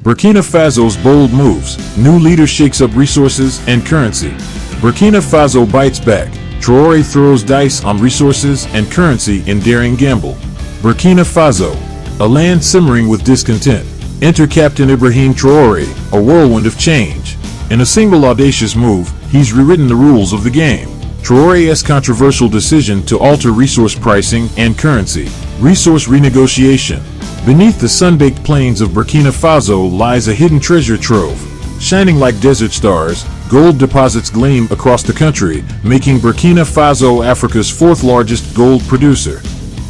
Burkina Faso's bold moves. New leader shakes up resources and currency. Burkina Faso bites back. Traoré throws dice on resources and currency in daring gamble. Burkina Faso, a land simmering with discontent. Enter Captain Ibrahim Traoré, a whirlwind of change. In a single audacious move, he's rewritten the rules of the game. Traoré's controversial decision to alter resource pricing and currency. Resource renegotiation. Beneath the sun-baked plains of Burkina Faso lies a hidden treasure trove. Shining like desert stars, gold deposits gleam across the country, making Burkina Faso Africa's fourth largest gold producer.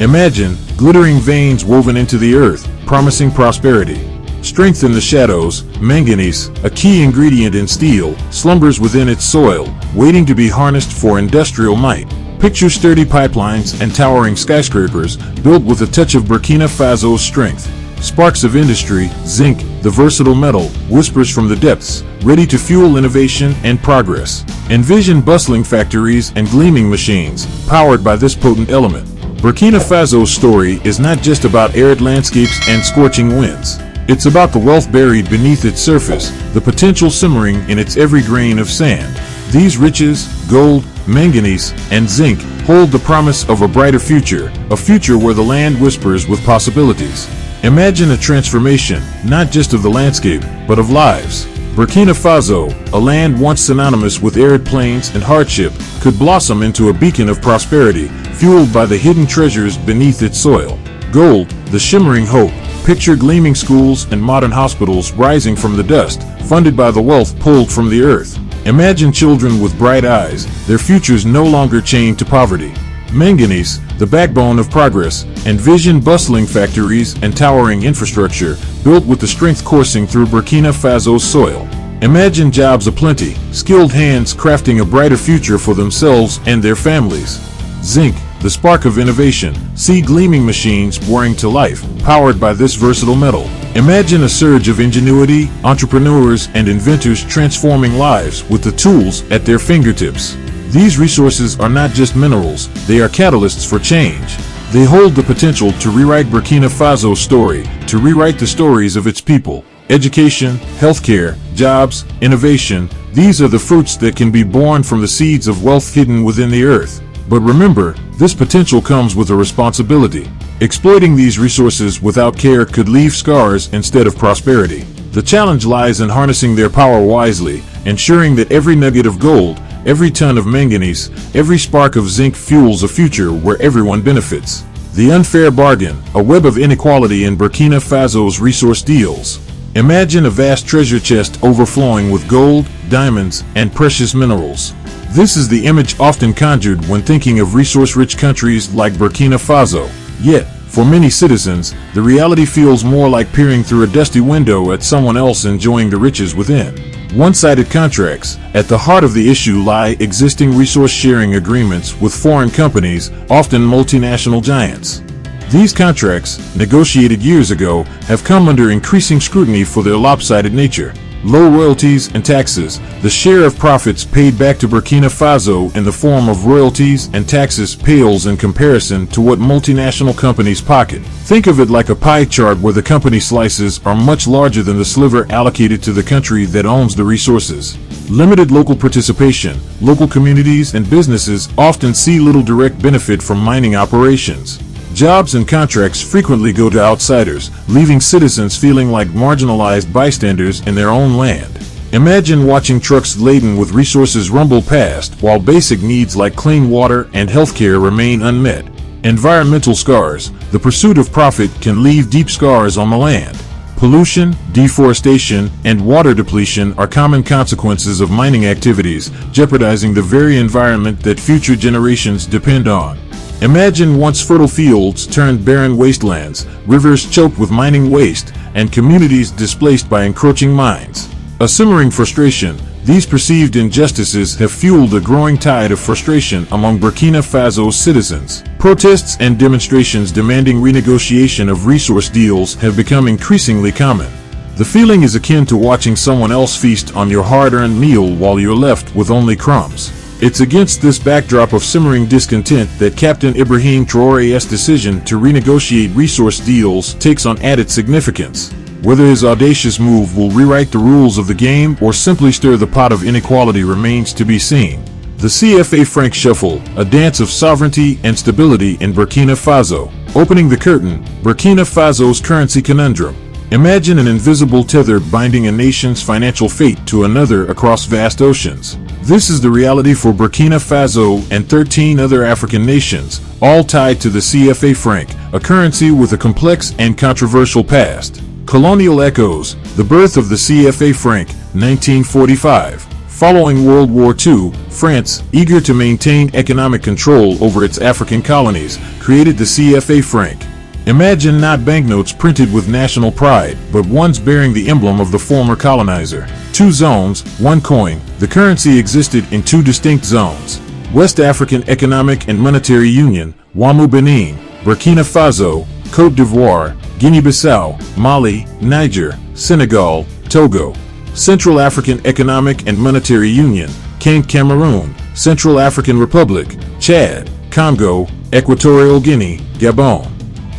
Imagine glittering veins woven into the earth, promising prosperity. Strength in the shadows. Manganese, a key ingredient in steel, slumbers within its soil, waiting to be harnessed for industrial might. Picture sturdy pipelines and towering skyscrapers, built with a touch of Burkina Faso's strength. Sparks of industry. Zinc, the versatile metal, whispers from the depths, ready to fuel innovation and progress. Envision bustling factories and gleaming machines, powered by this potent element. Burkina Faso's story is not just about arid landscapes and scorching winds. It's about the wealth buried beneath its surface, the potential simmering in its every grain of sand. These riches, gold, manganese, and zinc, hold the promise of a brighter future, a future where the land whispers with possibilities. Imagine a transformation, not just of the landscape, but of lives. Burkina Faso, a land once synonymous with arid plains and hardship, could blossom into a beacon of prosperity, fueled by the hidden treasures beneath its soil. Gold, the shimmering hope. Picture gleaming schools and modern hospitals rising from the dust, funded by the wealth pulled from the earth. Imagine children with bright eyes, their futures no longer chained to poverty. Manganese, the backbone of progress. Envision bustling factories and towering infrastructure, built with the strength coursing through Burkina Faso's soil. Imagine jobs aplenty, skilled hands crafting a brighter future for themselves and their families. Zinc, the spark of innovation. See gleaming machines whirring to life, powered by this versatile metal. Imagine a surge of ingenuity, entrepreneurs and inventors transforming lives with the tools at their fingertips. These resources are not just minerals, they are catalysts for change. They hold the potential to rewrite Burkina Faso's story, to rewrite the stories of its people. Education, healthcare, jobs, innovation, these are the fruits that can be born from the seeds of wealth hidden within the earth. But remember, this potential comes with a responsibility. Exploiting these resources without care could leave scars instead of prosperity. The challenge lies in harnessing their power wisely, ensuring that every nugget of gold, every ton of manganese, every spark of zinc fuels a future where everyone benefits. The unfair bargain, a web of inequality in Burkina Faso's resource deals. Imagine a vast treasure chest overflowing with gold, diamonds, and precious minerals. This is the image often conjured when thinking of resource-rich countries like Burkina Faso. Yet, for many citizens, the reality feels more like peering through a dusty window at someone else enjoying the riches within. One-sided contracts. At the heart of the issue lie existing resource-sharing agreements with foreign companies, often multinational giants. These contracts, negotiated years ago, have come under increasing scrutiny for their lopsided nature. Low royalties and taxes. The share of profits paid back to Burkina Faso in the form of royalties and taxes pales in comparison to what multinational companies pocket. Think of it like a pie chart where the company slices are much larger than the sliver allocated to the country that owns the resources. Limited local participation. Local communities and businesses often see little direct benefit from mining operations. Jobs and contracts frequently go to outsiders, leaving citizens feeling like marginalized bystanders in their own land. Imagine watching trucks laden with resources rumble past while basic needs like clean water and healthcare remain unmet. Environmental scars. The pursuit of profit can leave deep scars on the land. Pollution, deforestation, and water depletion are common consequences of mining activities, jeopardizing the very environment that future generations depend on. Imagine once fertile fields turned barren wastelands, rivers choked with mining waste, and communities displaced by encroaching mines. A simmering frustration. These perceived injustices have fueled a growing tide of frustration among Burkina Faso's citizens. Protests and demonstrations demanding renegotiation of resource deals have become increasingly common. The feeling is akin to watching someone else feast on your hard-earned meal while you're left with only crumbs. It's against this backdrop of simmering discontent that Captain Ibrahim Traoré's decision to renegotiate resource deals takes on added significance. Whether his audacious move will rewrite the rules of the game or simply stir the pot of inequality remains to be seen. The CFA Franc Shuffle, a dance of sovereignty and stability in Burkina Faso. Opening the curtain, Burkina Faso's currency conundrum. Imagine an invisible tether binding a nation's financial fate to another across vast oceans. This is the reality for Burkina Faso and 13 other African nations, all tied to the CFA franc, a currency with a complex and controversial past. Colonial echoes, the birth of the CFA franc, 1945. Following World War II, France, eager to maintain economic control over its African colonies, created the CFA franc. Imagine not banknotes printed with national pride, but ones bearing the emblem of the former colonizer. 2 zones, 1 coin. The currency existed in 2 distinct zones. West African Economic and Monetary Union, WAMU Benin, Burkina Faso, Côte d'Ivoire, Guinea-Bissau, Mali, Niger, Senegal, Togo. Central African Economic and Monetary Union, Cameroon, Central African Republic, Chad, Congo, Equatorial Guinea, Gabon.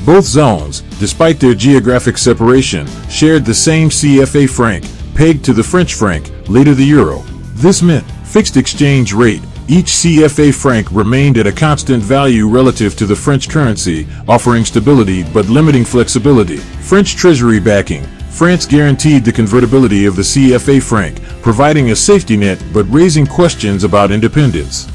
Both zones, despite their geographic separation, shared the same CFA franc, pegged to the French franc, later the euro. This meant fixed exchange rate. Each CFA franc remained at a constant value relative to the French currency, offering stability but limiting flexibility. French treasury backing. France guaranteed the convertibility of the CFA franc, providing a safety net but raising questions about independence.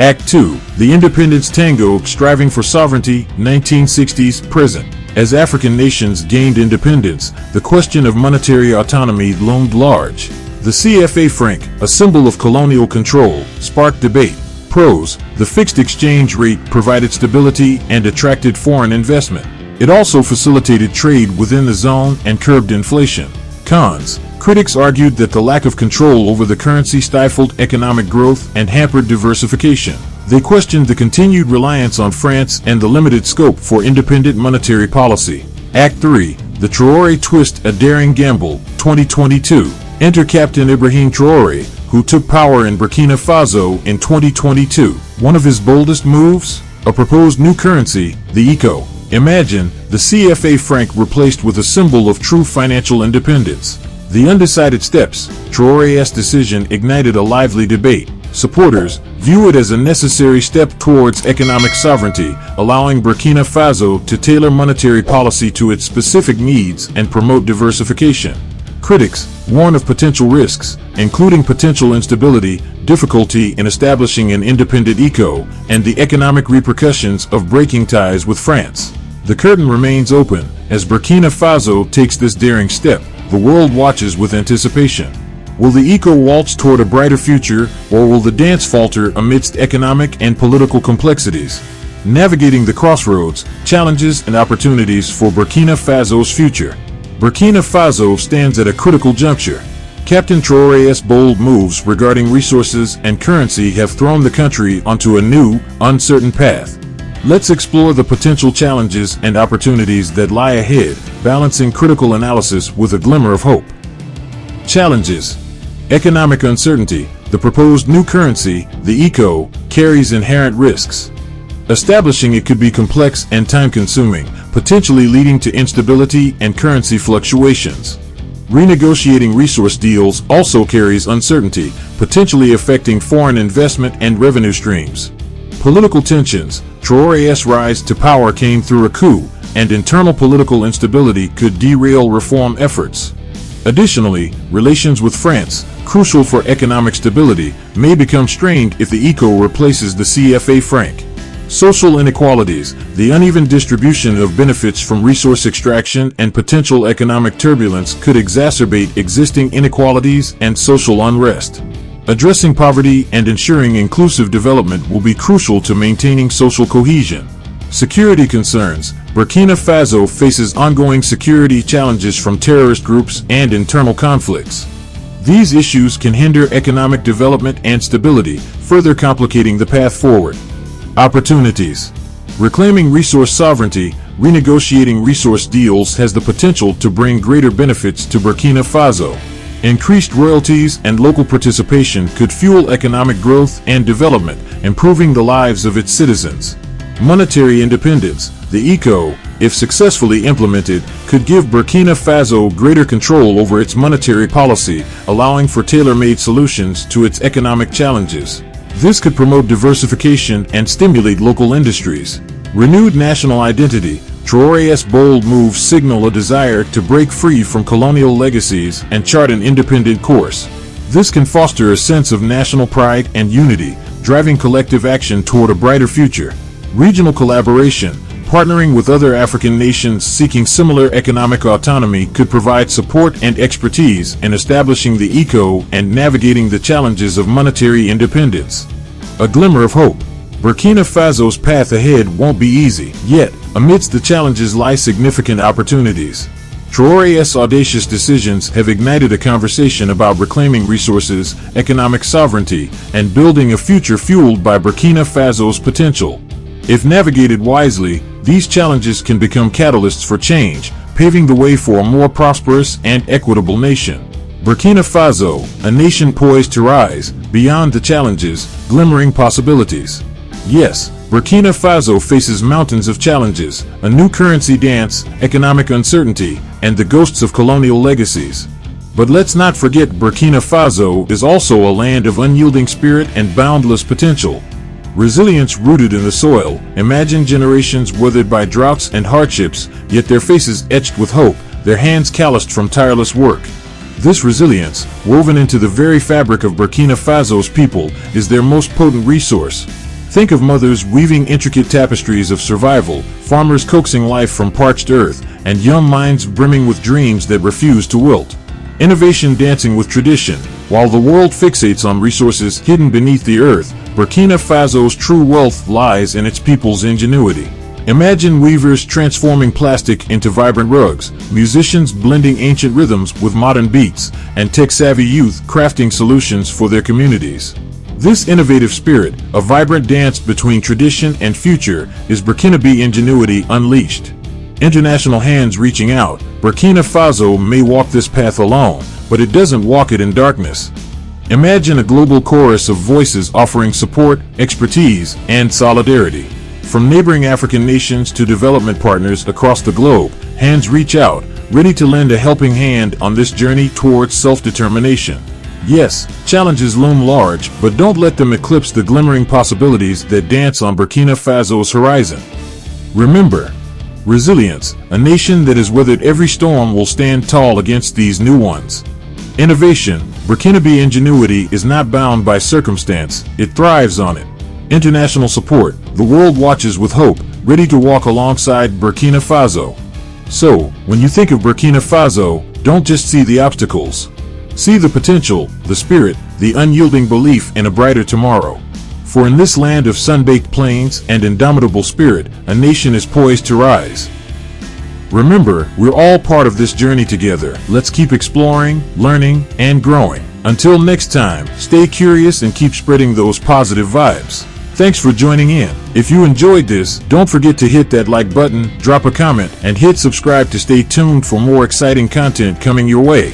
Act 2. The Independence Tango, striving for sovereignty, 1960s, present. As African nations gained independence, the question of monetary autonomy loomed large. The CFA franc, a symbol of colonial control, sparked debate. Pros: the fixed exchange rate provided stability and attracted foreign investment. It also facilitated trade within the zone and curbed inflation. Cons: critics argued that the lack of control over the currency stifled economic growth and hampered diversification. They questioned the continued reliance on France and the limited scope for independent monetary policy. Act 3. The Traoré Twist, a daring gamble, 2022. Enter Captain Ibrahim Traoré, who took power in Burkina Faso in 2022. One of his boldest moves? A proposed new currency, the ECO. Imagine the CFA franc replaced with a symbol of true financial independence. The undecided steps. Traoré's decision ignited a lively debate. Supporters view it as a necessary step towards economic sovereignty, allowing Burkina Faso to tailor monetary policy to its specific needs and promote diversification. Critics warn of potential risks, including potential instability, difficulty in establishing an independent ECO, and the economic repercussions of breaking ties with France. The curtain remains open. As Burkina Faso takes this daring step, the world watches with anticipation. Will the ECO waltz toward a brighter future, or will the dance falter amidst economic and political complexities? Navigating the crossroads, challenges and opportunities for Burkina Faso's future. Burkina Faso stands at a critical juncture. Captain Traoré's bold moves regarding resources and currency have thrown the country onto a new, uncertain path. Let's explore the potential challenges and opportunities that lie ahead, balancing critical analysis with a glimmer of hope. Challenges. Economic uncertainty. The proposed new currency, the ECO, carries inherent risks. Establishing it could be complex and time-consuming, potentially leading to instability and currency fluctuations. Renegotiating resource deals also carries uncertainty, potentially affecting foreign investment and revenue streams. Political tensions. Traoré's rise to power came through a coup, and internal political instability could derail reform efforts. Additionally, relations with France, crucial for economic stability, may become strained if the ECO replaces the CFA franc. Social inequalities. The uneven distribution of benefits from resource extraction and potential economic turbulence could exacerbate existing inequalities and social unrest. Addressing poverty and ensuring inclusive development will be crucial to maintaining social cohesion. Security concerns. Burkina Faso faces ongoing security challenges from terrorist groups and internal conflicts. These issues can hinder economic development and stability, further complicating the path forward. Opportunities. Reclaiming resource sovereignty. Renegotiating resource deals has the potential to bring greater benefits to Burkina Faso. Increased royalties and local participation could fuel economic growth and development, improving the lives of its citizens. Monetary independence. The ECO, if successfully implemented, could give Burkina Faso greater control over its monetary policy, allowing for tailor-made solutions to its economic challenges. This could promote diversification and stimulate local industries. Renewed national identity. Traoré's bold moves signal a desire to break free from colonial legacies and chart an independent course. This can foster a sense of national pride and unity, driving collective action toward a brighter future. Regional collaboration. Partnering with other African nations seeking similar economic autonomy could provide support and expertise in establishing the ECO and navigating the challenges of monetary independence. A glimmer of hope. Burkina Faso's path ahead won't be easy, yet, amidst the challenges lie significant opportunities. Traoré's audacious decisions have ignited a conversation about reclaiming resources, economic sovereignty, and building a future fueled by Burkina Faso's potential. If navigated wisely, these challenges can become catalysts for change, paving the way for a more prosperous and equitable nation. Burkina Faso, a nation poised to rise, beyond the challenges, glimmering possibilities. Yes, Burkina Faso faces mountains of challenges, a new currency dance, economic uncertainty, and the ghosts of colonial legacies. But let's not forget Burkina Faso is also a land of unyielding spirit and boundless potential. Resilience rooted in the soil. Imagine generations weathered by droughts and hardships, yet their faces etched with hope, their hands calloused from tireless work. This resilience, woven into the very fabric of Burkina Faso's people, is their most potent resource. Think of mothers weaving intricate tapestries of survival, farmers coaxing life from parched earth, and young minds brimming with dreams that refuse to wilt. Innovation dancing with tradition. While the world fixates on resources hidden beneath the earth, Burkina Faso's true wealth lies in its people's ingenuity. Imagine weavers transforming plastic into vibrant rugs, musicians blending ancient rhythms with modern beats, and tech-savvy youth crafting solutions for their communities. This innovative spirit, a vibrant dance between tradition and future, is Burkinabe ingenuity unleashed. International hands reaching out. Burkina Faso may walk this path alone, but it doesn't walk it in darkness. Imagine a global chorus of voices offering support, expertise, and solidarity. From neighboring African nations to development partners across the globe, hands reach out, ready to lend a helping hand on this journey towards self-determination. Yes, challenges loom large, but don't let them eclipse the glimmering possibilities that dance on Burkina Faso's horizon. Remember, resilience, a nation that has weathered every storm will stand tall against these new ones. Innovation, Burkinabe ingenuity is not bound by circumstance, it thrives on it. International support, the world watches with hope, ready to walk alongside Burkina Faso. So, when you think of Burkina Faso, don't just see the obstacles. See the potential, the spirit, the unyielding belief in a brighter tomorrow. For in this land of sun-baked plains and indomitable spirit, a nation is poised to rise. Remember, we're all part of this journey together. Let's keep exploring, learning, and growing. Until next time, stay curious and keep spreading those positive vibes. Thanks for joining in. If you enjoyed this, don't forget to hit that like button, drop a comment, and hit subscribe to stay tuned for more exciting content coming your way.